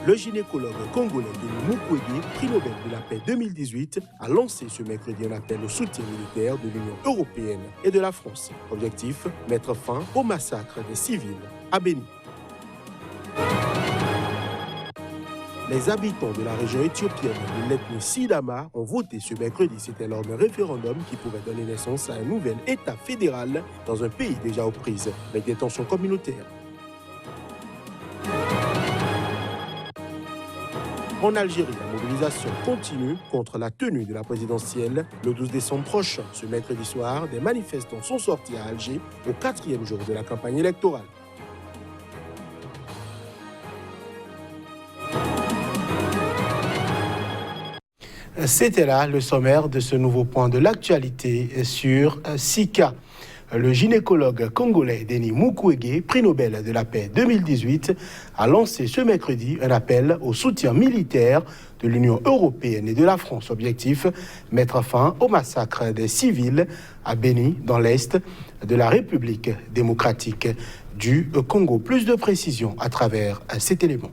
Le gynécologue congolais Denis Mukwege, prix Nobel de la paix 2018, a lancé ce mercredi un appel au soutien militaire de l'Union européenne et de la France. Objectif, mettre fin au massacre des civils à Béni. Les habitants de la région éthiopienne de l'ethnie Sidama ont voté ce mercredi. C'était lors d'un référendum qui pourrait donner naissance à un nouvel État fédéral dans un pays déjà aux prises avec des tensions communautaires. En Algérie, la mobilisation continue contre la tenue de la présidentielle le 12 décembre prochain. Ce mercredi soir, des manifestants sont sortis à Alger au 4e jour de la campagne électorale. C'était là le sommaire de ce nouveau point de l'actualité sur Sika. Le gynécologue congolais Denis Mukwege, prix Nobel de la paix 2018, a lancé ce mercredi un appel au soutien militaire de l'Union européenne et de la France. Objectif, mettre fin au massacre des civils à Béni, dans l'est de la République démocratique du Congo. Plus de précisions à travers cet élément.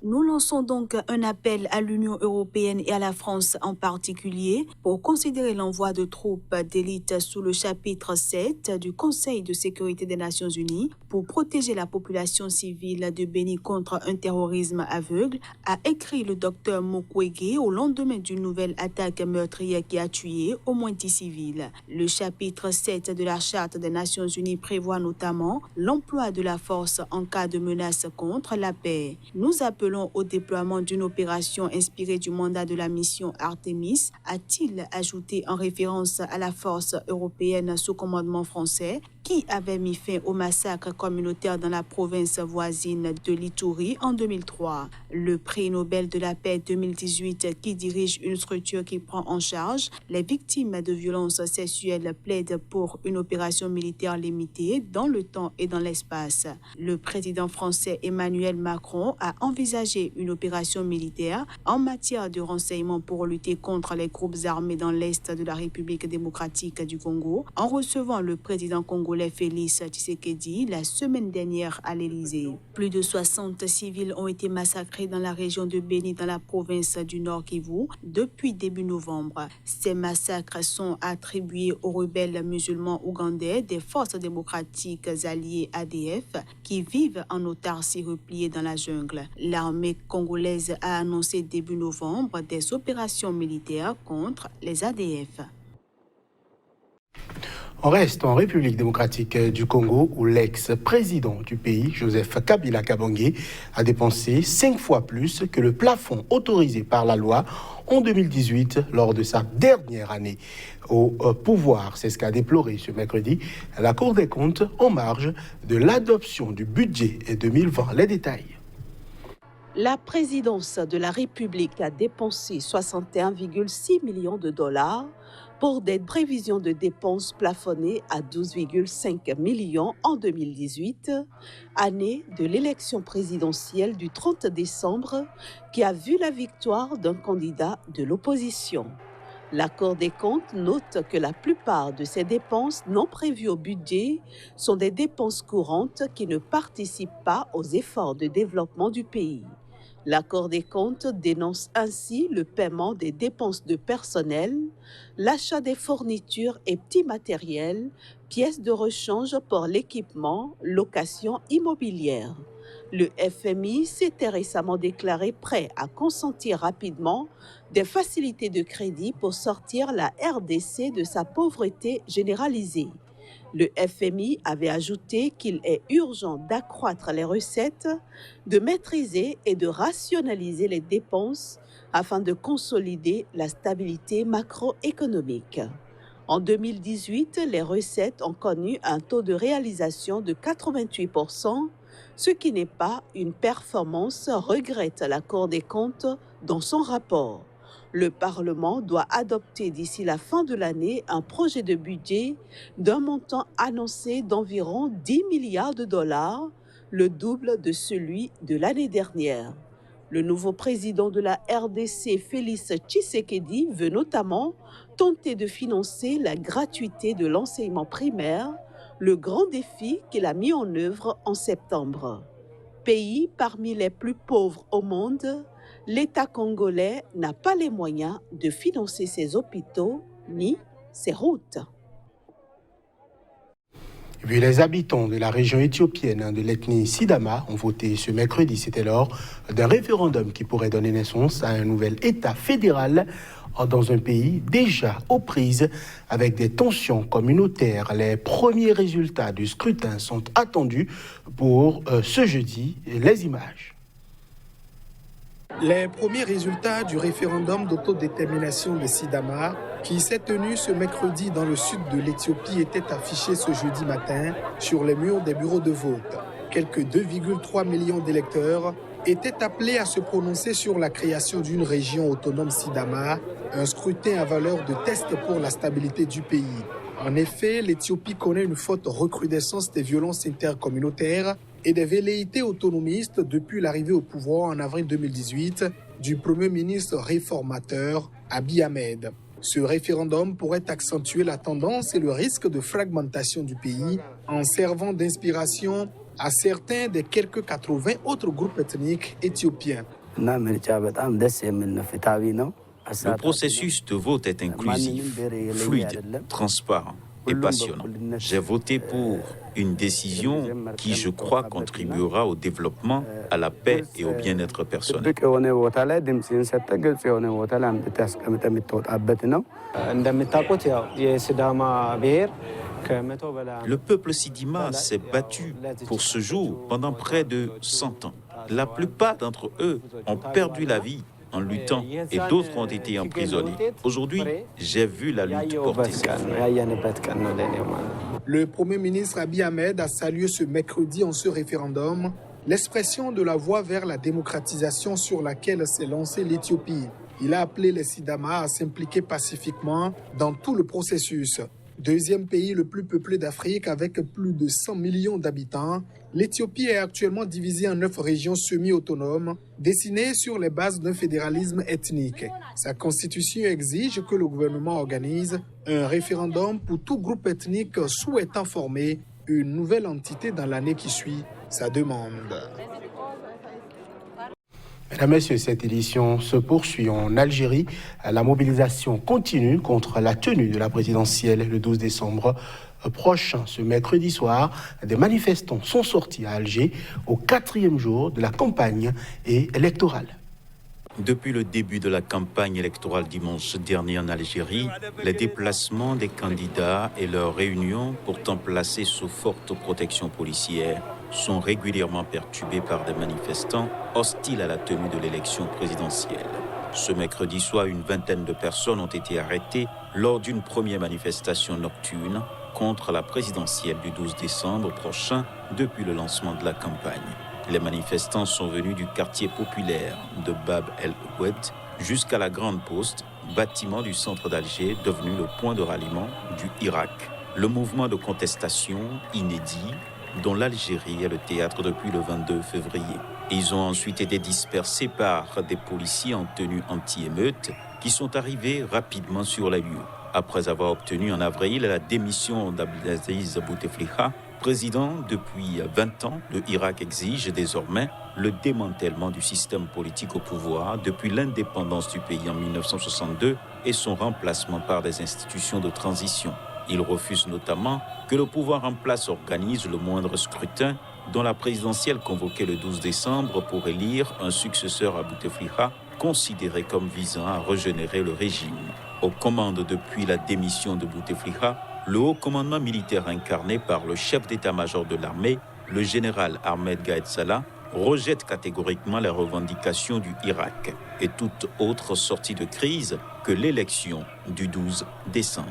Nous lançons donc un appel à l'Union européenne et à la France en particulier pour considérer l'envoi de troupes d'élite sous le chapitre 7 du Conseil de sécurité des Nations Unies pour protéger la population civile de Béni contre un terrorisme aveugle, a écrit le docteur Mukwege au lendemain d'une nouvelle attaque meurtrière qui a tué au moins 10 civils. Le chapitre 7 de la Charte des Nations Unies prévoit notamment l'emploi de la force en cas de menace contre la paix. Nous appelons au déploiement d'une opération inspirée du mandat de la mission Artemis, a-t-il ajouté en référence à la force européenne sous commandement français qui avait mis fin au massacre communautaire dans la province voisine de l'Ituri en 2003. Le prix Nobel de la paix 2018 qui dirige une structure qui prend en charge les victimes de violences sexuelles plaide pour une opération militaire limitée dans le temps et dans l'espace. Le président français Emmanuel Macron a envisagé une opération militaire en matière de renseignement pour lutter contre les groupes armés dans l'est de la République démocratique du Congo en recevant le président congolais Félix Tshisekedi la semaine dernière à l'Élysée. Plus de 60 civils ont été massacrés dans la région de Béni dans la province du Nord Kivu depuis début novembre. Ces massacres sont attribués aux rebelles musulmans ougandais des forces démocratiques alliées ADF qui vivent en autarcie repliée dans la jungle. L'armée congolaise a annoncé début novembre des opérations militaires contre les ADF. On reste en République démocratique du Congo où l'ex-président du pays, Joseph Kabila Kabange, a dépensé 5 fois plus que le plafond autorisé par la loi en 2018 lors de sa dernière année au pouvoir. C'est ce qu'a déploré ce mercredi la Cour des comptes en marge de l'adoption du budget 2020. Les détails. La présidence de la République a dépensé 61,6 millions de dollars pour des prévisions de dépenses plafonnées à 12,5 millions en 2018, année de l'élection présidentielle du 30 décembre qui a vu la victoire d'un candidat de l'opposition. La Cour des comptes note que la plupart de ces dépenses non prévues au budget sont des dépenses courantes qui ne participent pas aux efforts de développement du pays. La Cour des comptes dénonce ainsi le paiement des dépenses de personnel, l'achat des fournitures et petits matériels, pièces de rechange pour l'équipement, location immobilière. Le FMI s'était récemment déclaré prêt à consentir rapidement des facilités de crédit pour sortir la RDC de sa pauvreté généralisée. Le FMI avait ajouté qu'il est urgent d'accroître les recettes, de maîtriser et de rationaliser les dépenses afin de consolider la stabilité macroéconomique. En 2018, les recettes ont connu un taux de réalisation de 88%, ce qui n'est pas une performance, regrette la Cour des comptes dans son rapport. Le Parlement doit adopter d'ici la fin de l'année un projet de budget d'un montant annoncé d'environ 10 milliards de dollars, le double de celui de l'année dernière. Le nouveau président de la RDC, Félix Tshisekedi, veut notamment tenter de financer la gratuité de l'enseignement primaire, le grand défi qu'il a mis en œuvre en septembre. Pays parmi les plus pauvres au monde, l'État congolais n'a pas les moyens de financer ses hôpitaux ni ses routes. Et puis les habitants de la région éthiopienne de l'ethnie Sidama ont voté ce mercredi. C'était lors d'un référendum qui pourrait donner naissance à un nouvel État fédéral dans un pays déjà aux prises avec des tensions communautaires. Les premiers résultats du scrutin sont attendus pour ce jeudi. Les images. Les premiers résultats du référendum d'autodétermination de Sidama, qui s'est tenu ce mercredi dans le sud de l'Éthiopie, étaient affichés ce jeudi matin sur les murs des bureaux de vote. Quelques 2,3 millions d'électeurs étaient appelés à se prononcer sur la création d'une région autonome Sidama, un scrutin à valeur de test pour la stabilité du pays. En effet, l'Éthiopie connaît une forte recrudescence des violences intercommunautaires et des velléités autonomistes depuis l'arrivée au pouvoir en avril 2018 du Premier ministre réformateur Abiy Ahmed. Ce référendum pourrait accentuer la tendance et le risque de fragmentation du pays en servant d'inspiration à certains des quelques 80 autres groupes ethniques éthiopiens. Le processus de vote est inclusif, fluide, transparent et passionnant. J'ai voté pour une décision qui, je crois, contribuera au développement, à la paix et au bien-être personnel. Le peuple Sidima s'est battu pour ce jour pendant près de 100 ans. La plupart d'entre eux ont perdu la vie en luttant et d'autres ont été emprisonnés. Aujourd'hui, j'ai vu la lutte porter ses fruits. Le Premier ministre Abiy Ahmed a salué ce mercredi en ce référendum l'expression de la voie vers la démocratisation sur laquelle s'est lancée l'Éthiopie. Il a appelé les Sidama à s'impliquer pacifiquement dans tout le processus. Deuxième pays le plus peuplé d'Afrique avec plus de 100 millions d'habitants, l'Éthiopie est actuellement divisée en 9 régions semi-autonomes, dessinées sur les bases d'un fédéralisme ethnique. Sa constitution exige que le gouvernement organise un référendum pour tout groupe ethnique souhaitant former une nouvelle entité dans l'année qui suit sa demande. Mesdames, Messieurs, cette édition se poursuit en Algérie. La mobilisation continue contre la tenue de la présidentielle le 12 décembre prochain. Ce mercredi soir, des manifestants sont sortis à Alger au 4e jour de la campagne électorale. Depuis le début de la campagne électorale dimanche dernier en Algérie, les déplacements des candidats et leurs réunions, pourtant placées sous forte protection policière, sont régulièrement perturbés par des manifestants hostiles à la tenue de l'élection présidentielle. Ce mercredi soir, une vingtaine de personnes ont été arrêtées lors d'une première manifestation nocturne contre la présidentielle du 12 décembre prochain depuis le lancement de la campagne. Les manifestants sont venus du quartier populaire de Bab el-Oued jusqu'à la Grande Poste, bâtiment du centre d'Alger devenu le point de ralliement du Irak. Le mouvement de contestation inédit dont l'Algérie est le théâtre depuis le 22 février. Ils ont ensuite été dispersés par des policiers en tenue anti-émeute qui sont arrivés rapidement sur les lieux. Après avoir obtenu en avril la démission d'Abdelaziz Bouteflika, président depuis 20 ans, le Irak exige désormais le démantèlement du système politique au pouvoir depuis l'indépendance du pays en 1962 et son remplacement par des institutions de transition. Il refuse notamment que le pouvoir en place organise le moindre scrutin, dont la présidentielle convoquée le 12 décembre pour élire un successeur à Bouteflika, considéré comme visant à régénérer le régime. Aux commandes depuis la démission de Bouteflika, le haut commandement militaire incarné par le chef d'état-major de l'armée, le général Ahmed Gaïd Salah, rejette catégoriquement les revendications du Irak et toute autre sortie de crise que l'élection du 12 décembre.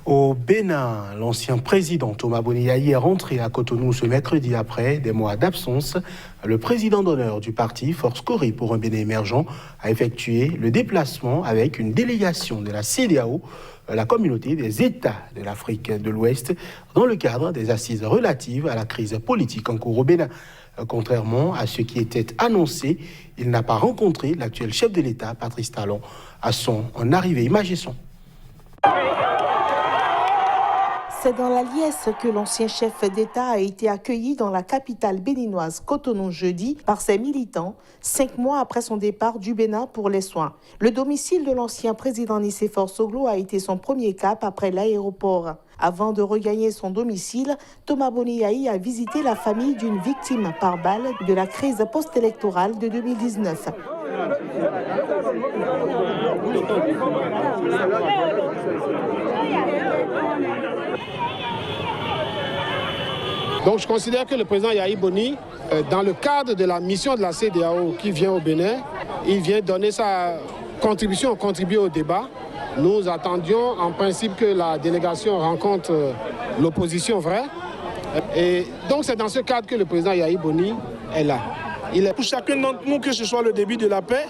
Au Bénin, l'ancien président Thomas Boniaï est rentré à Cotonou ce mercredi après des mois d'absence. Le président d'honneur du parti, Force Corée pour un Bénin émergent, a effectué le déplacement avec une délégation de la CEDEAO, la communauté des États de l'Afrique de l'Ouest, dans le cadre des assises relatives à la crise politique en cours au Bénin. Contrairement à ce qui était annoncé, il n'a pas rencontré l'actuel chef de l'État, Patrice Talon, à son arrivée. Image et son. C'est dans la liesse que l'ancien chef d'État a été accueilli dans la capitale béninoise Cotonou jeudi par ses militants, 5 mois après son départ du Bénin pour les soins. Le domicile de l'ancien président Nicéphore Soglo a été son premier cap après l'aéroport. Avant de regagner son domicile, Thomas Boniaï a visité la famille d'une victime par balle de la crise post-électorale de 2019. Donc je considère que le président Yahi Boni, dans le cadre de la mission de la CEDEAO qui vient au Bénin, il vient donner sa contribution, contribuer au débat. Nous attendions en principe que la délégation rencontre l'opposition vraie. Et donc c'est dans ce cadre que le président Yahi Boni est là. Pour chacun d'entre nous, que ce soit le début de la paix,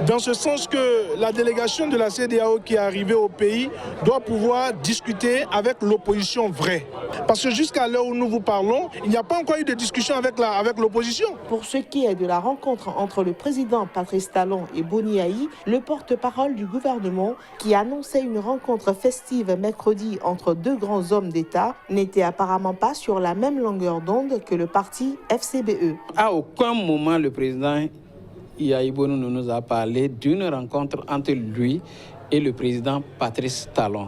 dans ce sens que la délégation de la CEDEAO qui est arrivée au pays doit pouvoir discuter avec l'opposition vraie. Parce que jusqu'à l'heure où nous vous parlons, il n'y a pas encore eu de discussion avec l'opposition. Pour ce qui est de la rencontre entre le président Patrice Talon et Boniaï, le porte-parole du gouvernement, qui annonçait une rencontre festive mercredi entre deux grands hommes d'État, n'était apparemment pas sur la même longueur d'onde que le parti FCBE. À aucun moment, le président Yahi Boni ne nous a parlé d'une rencontre entre lui et le président Patrice Talon.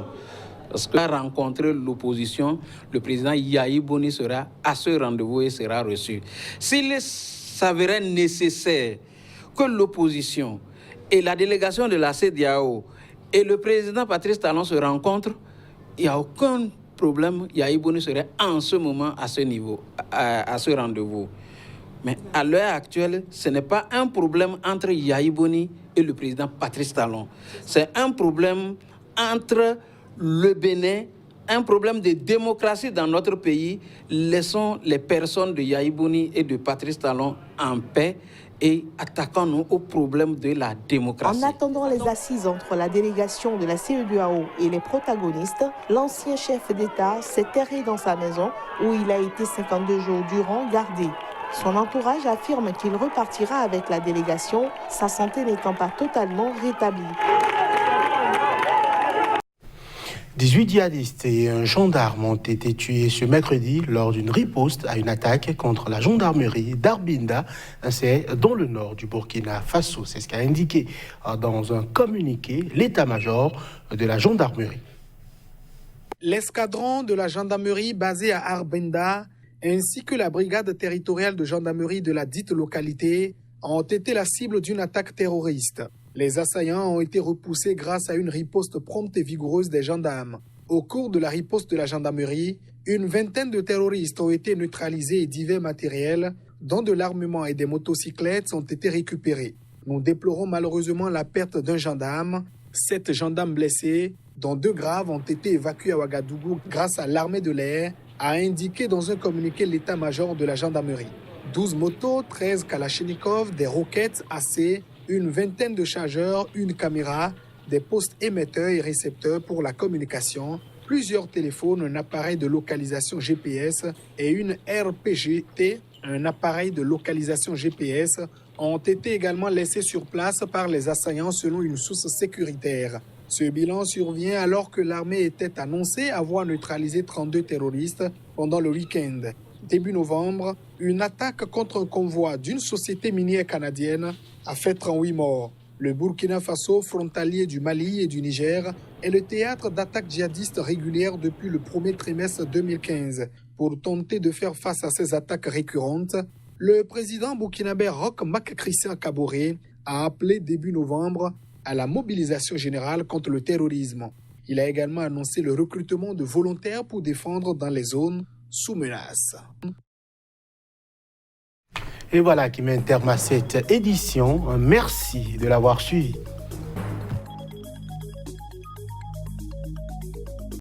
Parce qu'il a rencontré l'opposition, le président Yahi Boni sera à ce rendez-vous et sera reçu. S'il s'avérait nécessaire que l'opposition et la délégation de la CEDEAO et le président Patrice Talon se rencontrent, il n'y a aucun problème. Yahi Boni serait en ce moment à ce niveau, à ce rendez-vous. Mais à l'heure actuelle, ce n'est pas un problème entre Yahi Boni et le président Patrice Talon. C'est un problème entre le Bénin, un problème de démocratie dans notre pays. Laissons les personnes de Yahi Boni et de Patrice Talon en paix et attaquons-nous au problème de la démocratie. En attendant les assises entre la délégation de la CEDEAO et les protagonistes, l'ancien chef d'État s'est terré dans sa maison où il a été 52 jours durant gardé. Son entourage affirme qu'il repartira avec la délégation, sa santé n'étant pas totalement rétablie. 18 djihadistes et un gendarme ont été tués ce mercredi lors d'une riposte à une attaque contre la gendarmerie d'Arbinda, c'est dans le nord du Burkina Faso. C'est ce qu'a indiqué dans un communiqué l'état-major de la gendarmerie. L'escadron de la gendarmerie basé à Arbinda ainsi que la brigade territoriale de gendarmerie de la dite localité ont été la cible d'une attaque terroriste. Les assaillants ont été repoussés grâce à une riposte prompte et vigoureuse des gendarmes. Au cours de la riposte de la gendarmerie, une vingtaine de terroristes ont été neutralisés et divers matériels, dont de l'armement et des motocyclettes, ont été récupérés. Nous déplorons malheureusement la perte d'un gendarme. 7 gendarmes blessés, dont 2 graves, ont été évacués à Ouagadougou grâce à l'armée de l'air, a indiqué dans un communiqué l'état-major de la gendarmerie. 12 motos, 13 Kalachnikov, des roquettes AC, une vingtaine de chargeurs, une caméra, des postes émetteurs et récepteurs pour la communication, plusieurs téléphones, un appareil de localisation GPS et une RPGT, un appareil de localisation GPS, ont été également laissés sur place par les assaillants selon une source sécuritaire. Ce bilan survient alors que l'armée était annoncée avoir neutralisé 32 terroristes pendant le week-end. Début novembre, une attaque contre un convoi d'une société minière canadienne a fait 38 morts. Le Burkina Faso, frontalier du Mali et du Niger, est le théâtre d'attaques djihadistes régulières depuis le premier trimestre 2015. Pour tenter de faire face à ces attaques récurrentes, le président burkinabé Roch Marc Christian Kaboré a appelé début novembre à la mobilisation générale contre le terrorisme. Il a également annoncé le recrutement de volontaires pour défendre dans les zones sous menace. Et voilà qui met un terme à cette édition. Merci de l'avoir suivi.